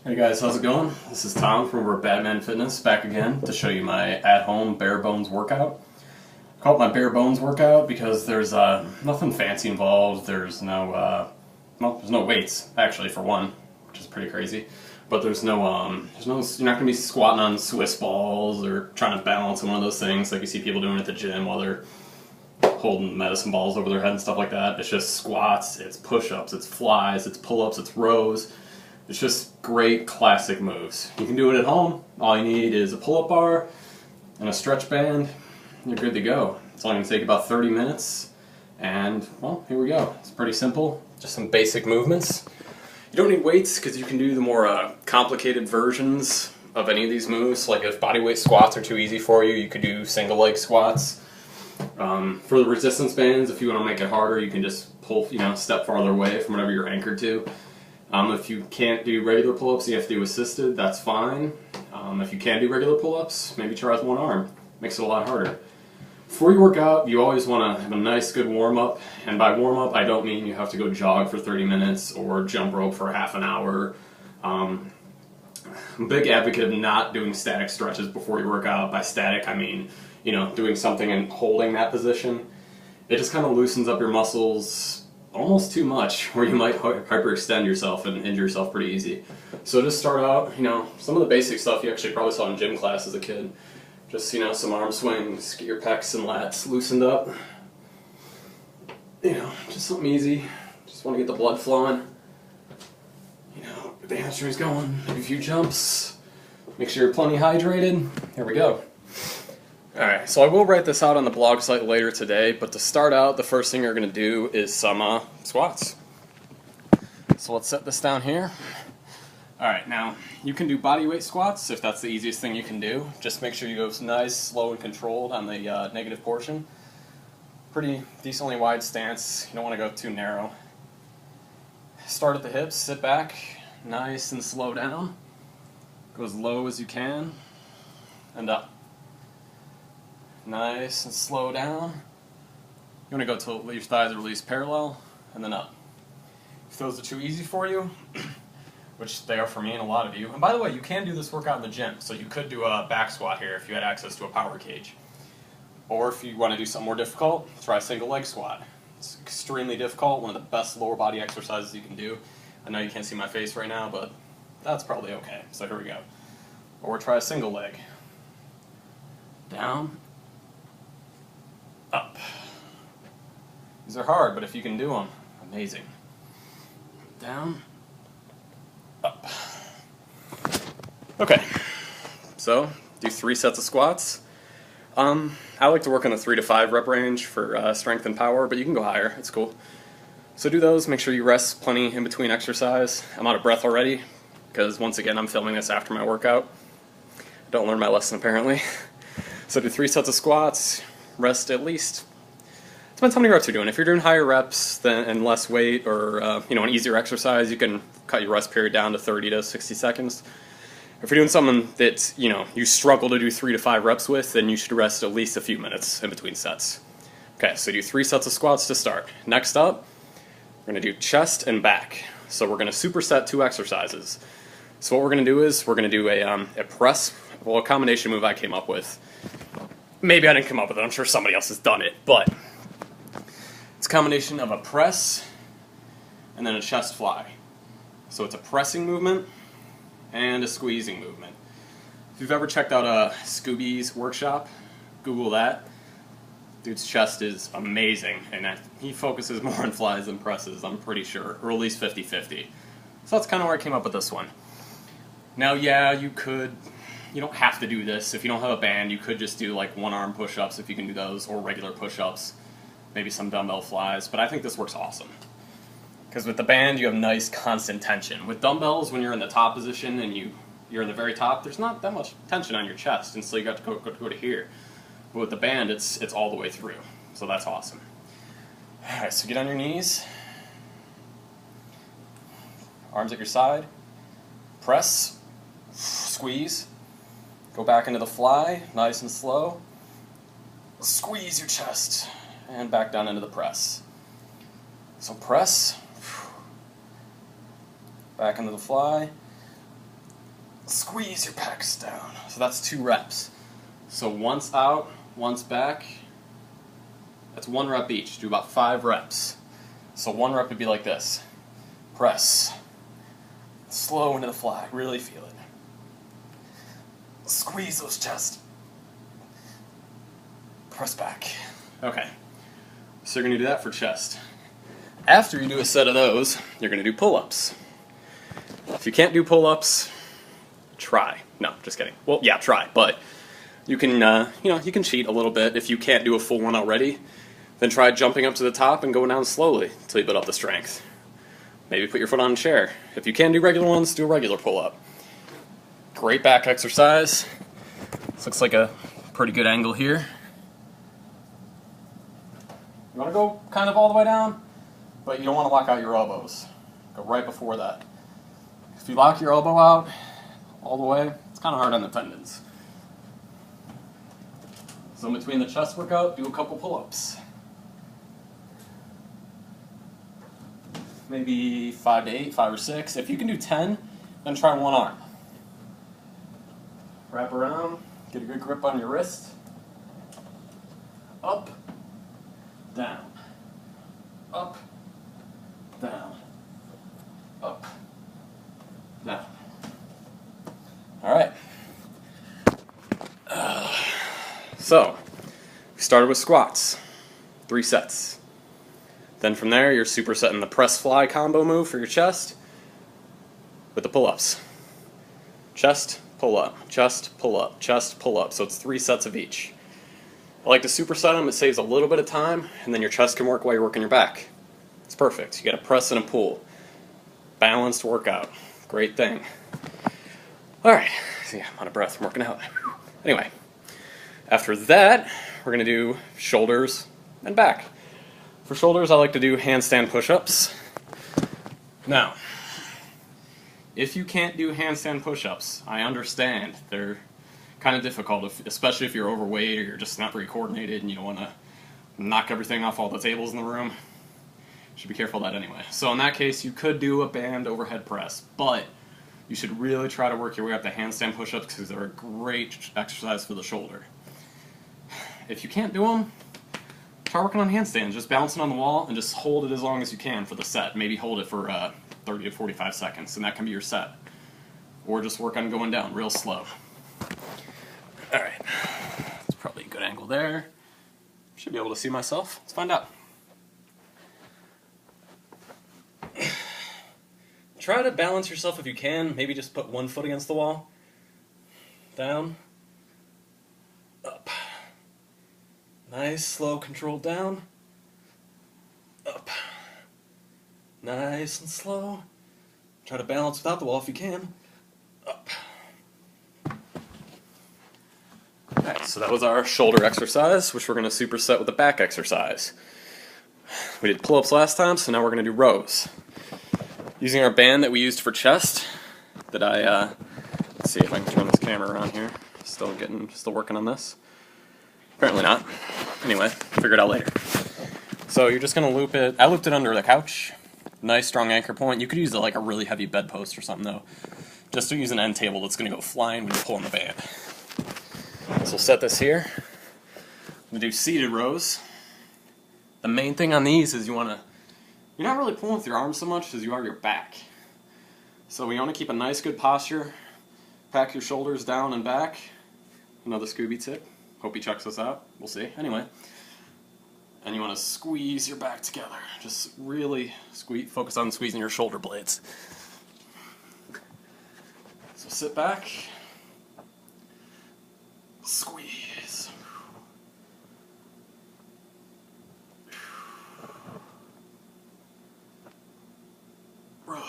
Hey guys, how's it going? This is Tom from over at Batman Fitness, back again to show you my at-home bare bones workout. I call it my bare bones workout because there's nothing fancy involved. There's no weights actually, for one, which is pretty crazy. But you're not gonna be squatting on Swiss balls or trying to balance on one of those things like you see people doing at the gym while they're holding medicine balls over their head and stuff like that. It's just squats, it's push-ups, it's flies, it's pull-ups, it's rows. It's just great classic moves. You can do it at home. All you need is a pull-up bar and a stretch band. You're good to go. It's only going to take about 30 minutes. And, well, here we go. It's pretty simple. Just some basic movements. You don't need weights because you can do the more complicated versions of any of these moves. Like if bodyweight squats are too easy for you, you could do single leg squats. For the resistance bands, if you want to make it harder, you can just pull, step farther away from whatever you're anchored to. If you can't do regular pull-ups, you have to do assisted, that's fine. If you can do regular pull-ups, maybe try with one arm. Makes it a lot harder. Before you work out, you always want to have a nice good warm-up. And by warm-up, I don't mean you have to go jog for 30 minutes or jump rope for half an hour. I'm a big advocate of not doing static stretches before you work out. By static, I mean, doing something and holding that position. It just kind of loosens up your muscles almost too much, where you might hyperextend yourself and injure yourself pretty easy. So just start out, some of the basic stuff you actually probably saw in gym class as a kid. Just, some arm swings, get your pecs and lats loosened up. Just something easy. Just want to get the blood flowing. Get the hamstrings going, maybe a few jumps. Make sure you're plenty hydrated. Here we go. Alright, so I will write this out on the blog site later today, but to start out, the first thing you're going to do is some squats. So let's set this down here. Alright, now, you can do bodyweight squats if that's the easiest thing you can do. Just make sure you go nice, slow, and controlled on the negative portion. Pretty decently wide stance. You don't want to go too narrow. Start at the hips, sit back, nice and slow down. Go as low as you can, and up. Nice and slow down. You want to go till your thighs are released parallel, and then up. If those are too easy for you, which they are for me and a lot of you, and by the way, you can do this workout in the gym, so you could do a back squat here if you had access to a power cage. Or if you want to do something more difficult, try a single leg squat. It's extremely difficult, one of the best lower body exercises you can do. I know you can't see my face right now, but that's probably okay. So here we go. Or try a single leg. Down. Up. These are hard, but if you can do them, amazing. Down. Up. Okay, so do 3 sets of squats. I like to work in the 3 to 5 rep range for strength and power, but you can go higher, it's cool. So do those, make sure you rest plenty in between exercise. I'm out of breath already, because once again I'm filming this after my workout. Don't learn my lesson apparently. So do 3 sets of squats, rest at least. Depends how many reps you're doing. If you're doing higher reps and less weight, or an easier exercise, you can cut your rest period down to 30 to 60 seconds. If you're doing something that you struggle to do 3 to 5 reps with, then you should rest at least a few minutes in between sets. Okay, so do 3 sets of squats to start. Next up, we're going to do chest and back. So we're going to superset 2 exercises. So what we're going to do is we're going to do a press, a combination move I came up with. Maybe I didn't come up with it, I'm sure somebody else has done it, but it's a combination of a press and then a chest fly. So it's a pressing movement and a squeezing movement. If you've ever checked out Scooby's workshop, Google that. Dude's chest is amazing, and he focuses more on flies than presses, I'm pretty sure, or at least 50-50. So that's kind of where I came up with this one. Now, yeah, you don't have to do this. If you don't have a band, you could just do like one-arm push-ups if you can do those, or regular push-ups, maybe some dumbbell flies, but I think this works awesome. Because with the band, you have nice constant tension. With dumbbells, when you're in the top position and you're in the very top, there's not that much tension on your chest, and so you got to go to here. But with the band, it's all the way through, so that's awesome. Alright, so get on your knees, arms at your side, press, squeeze, go back into the fly, nice and slow, squeeze your chest, and back down into the press. So press, back into the fly, Squeeze your pecs down. So that's 2 reps. So once out, once back. That's 1 rep each. Do about 5 reps. So 1 rep would be like this. Press. Slow into the fly. Really feel it. Squeeze those chests. Press back. Okay. So you're going to do that for chest. After you do a set of those, you're going to do pull-ups. If you can't do pull-ups, try. No, just kidding. Well, yeah, try. But you can, you can cheat a little bit. If you can't do a full one already, then try jumping up to the top and going down slowly until you build up the strength. Maybe put your foot on a chair. If you can do regular ones, do a regular pull-up. Great back exercise. This looks like a pretty good angle here. You want to go kind of all the way down, but you don't want to lock out your elbows. Go right before that. If you lock your elbow out all the way, it's kind of hard on the tendons. So in between the chest workout, do a couple pull-ups. Maybe 5 to 8, 5 or 6. If you can do 10, then try one arm. Wrap around, get a good grip on your wrist. Up, down, up, down, up, down. All right. So, we started with squats, 3 sets. Then from there, you're supersetting the press fly combo move for your chest with the pull-ups. Chest, pull up, chest, pull up, chest, pull up. So it's 3 sets of each. I like to superset them. It saves a little bit of time, and then your chest can work while you're working your back. It's perfect. You got a press and a pull. Balanced workout. Great thing. All right. See, I'm out of breath from working out. Anyway, after that, we're going to do shoulders and back. For shoulders, I like to do handstand push-ups. Now, if you can't do handstand push-ups, I understand. They're kind of difficult, especially if you're overweight or you're just not very coordinated and you don't want to knock everything off all the tables in the room. You should be careful of that anyway. So in that case, you could do a band overhead press, but you should really try to work your way up to handstand push-ups because they're a great exercise for the shoulder. If you can't do them, try working on handstands. Just bouncing on the wall and just hold it as long as you can for the set. Maybe hold it for 30 to 45 seconds, and that can be your set. Or just work on going down real slow. Alright, that's probably a good angle there. Should be able to see myself. Let's find out. Try to balance yourself if you can. Maybe just put 1 foot against the wall. Down. Up. Nice, slow, controlled down. Up. Nice and slow. Try to balance without the wall if you can. Up. Alright, so that was our shoulder exercise, which we're going to superset with a back exercise. We did pull-ups last time, so now we're going to do rows. Using our band that we used for chest, that let's see if I can turn this camera around here. Still working on this. Apparently not. Anyway, figure it out later. So you're just going to loop it. I looped it under the couch. Nice strong anchor point. You could use like a really heavy bedpost or something though. Just to use an end table that's going to go flying when you pull on the band. So we'll set this here. I'm going to do seated rows. The main thing on these is you're not really pulling with your arms so much as you are your back. So we want to keep a nice good posture. Pack your shoulders down and back. Another Scooby tip. Hope he checks us out. We'll see. Anyway. And you want to squeeze your back together. Just really focus on squeezing your shoulder blades. So sit back. Squeeze. Row.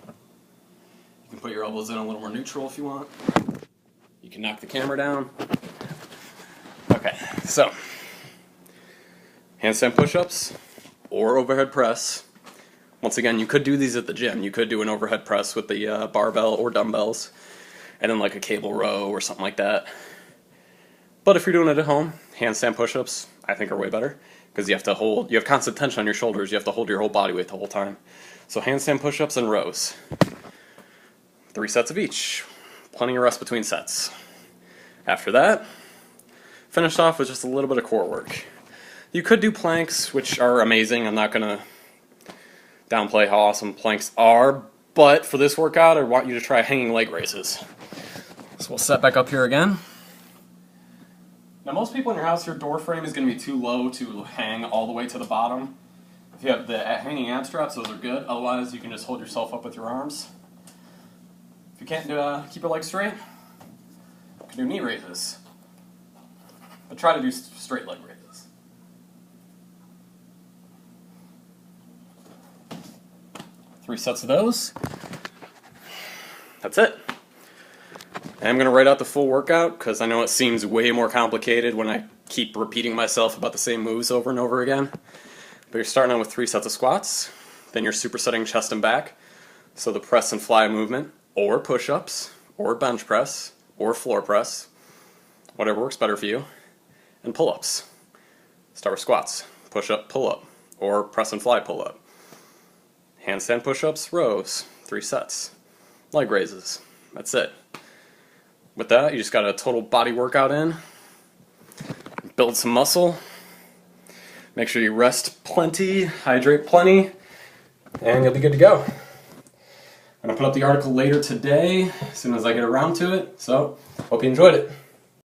You can put your elbows in a little more neutral if you want. You can knock the camera down. Okay, so handstand push-ups or overhead press. Once again, you could do these at the gym. You could do an overhead press with the barbell or dumbbells, and then like a cable row or something like that. But if you're doing it at home, handstand push-ups I think are way better because you have constant tension on your shoulders. You have to hold your whole body weight the whole time. So handstand push-ups and rows. 3 sets of each. Plenty of rest between sets. After that, finish off with just a little bit of core work. You could do planks, which are amazing. I'm not going to downplay how awesome planks are, but for this workout, I want you to try hanging leg raises. So we'll set back up here again. Now most people in your house, your door frame is going to be too low to hang all the way to the bottom. If you have the hanging ab straps, those are good. Otherwise, you can just hold yourself up with your arms. If you can't keep your legs straight, you can do knee raises. But try to do straight leg raises. Three sets of those. That's it. I'm going to write out the full workout because I know it seems way more complicated when I keep repeating myself about the same moves over and over again. But you're starting out with 3 sets of squats, then you're supersetting chest and back, so the press and fly movement, or push-ups, or bench press, or floor press, whatever works better for you, and pull-ups. Start with squats, push-up, pull-up, or press and fly pull-up. Handstand push-ups, rows, 3 sets. Leg raises, that's it. With that, you just got a total body workout in. Build some muscle. Make sure you rest plenty, hydrate plenty, and you'll be good to go. I'm going to put up the article later today, as soon as I get around to it, so hope you enjoyed it.